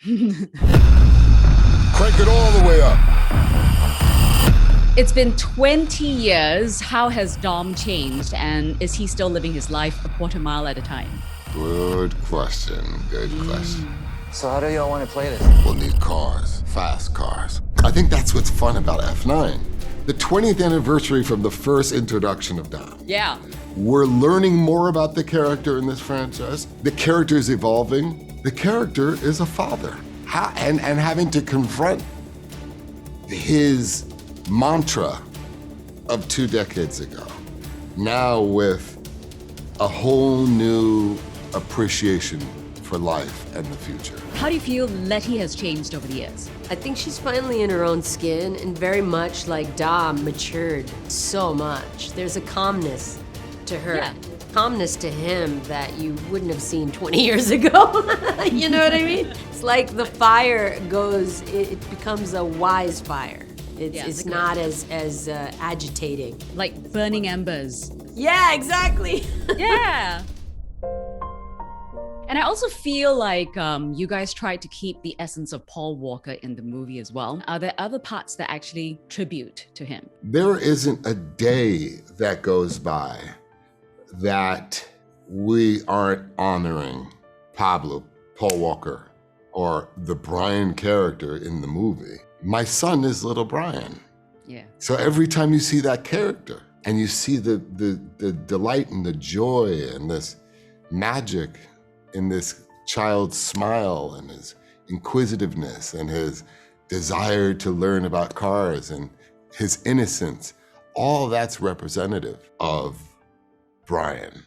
Crank it all the way up. It's been 20 years. How has Dom changed? And is he still living his life a quarter mile at a time? Good question. Good question. So how do y'all want to play this? We'll need cars, fast cars. I think that's what's fun about F9. The 20th anniversary from the first introduction of Dom. Yeah. We're learning more about the character in this franchise. The character is evolving. The character is a father. And having to confront his mantra of 2 decades ago. Now with a whole new appreciation for life and the future. How do you feel Letty has changed over the years? I think she's finally in her own skin and very much like Dom matured so much. There's a calmness to her. Yeah. Calmness to him that you wouldn't have seen 20 years ago. You know what I mean? It's like the fire goes, it becomes a wise fire. It's not as agitating. Like burning embers. Yeah, exactly. Yeah. And I also feel like you guys tried to keep the essence of Paul Walker in the movie as well. Are there other parts that actually tribute to him? There isn't a day that goes by that we aren't honoring Paul Walker, or the Brian character in the movie. My son is little Brian. Yeah. So every time you see that character and you see the delight and the joy and this magic in this child's smile and his inquisitiveness and his desire to learn about cars and his innocence, all that's representative of Brian.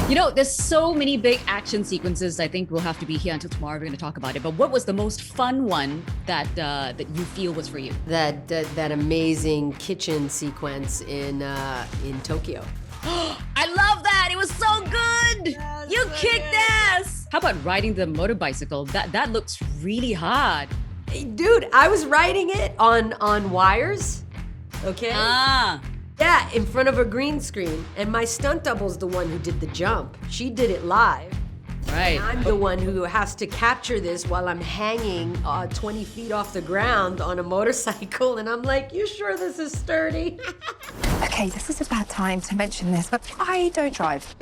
You know, there's so many big action sequences. I think we'll have to be here until tomorrow. We're going to talk about it. But what was the most fun one that you feel was for you? That amazing kitchen sequence in Tokyo. I love that. It was so good. You kicked ass. How about riding the motorbicycle? That looks really hard. Hey, dude, I was riding it on wires. Okay. Yeah, in front of a green screen. And my stunt double's the one who did the jump. She did it live. Right. And I'm the one who has to capture this while I'm hanging 20 feet off the ground on a motorcycle. And I'm like, you sure this is sturdy? Okay, this is a bad time to mention this, but I don't drive.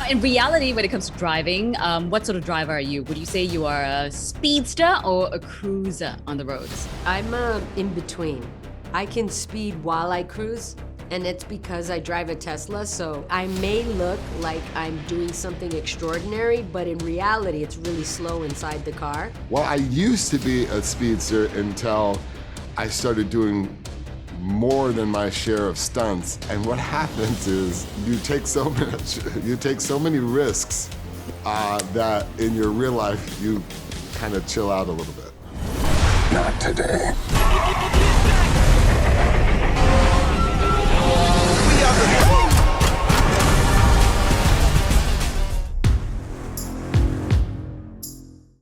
In reality, when it comes to driving, what sort of driver are you? Would you say you are a speedster or a cruiser on the roads? I'm in between. I can speed while I cruise, and it's because I drive a Tesla, so I may look like I'm doing something extraordinary, but in reality, it's really slow inside the car. Well, I used to be a speedster until I started doing more than my share of stunts. And what happens is you take so many risks that in your real life, you kind of chill out a little bit. Not today.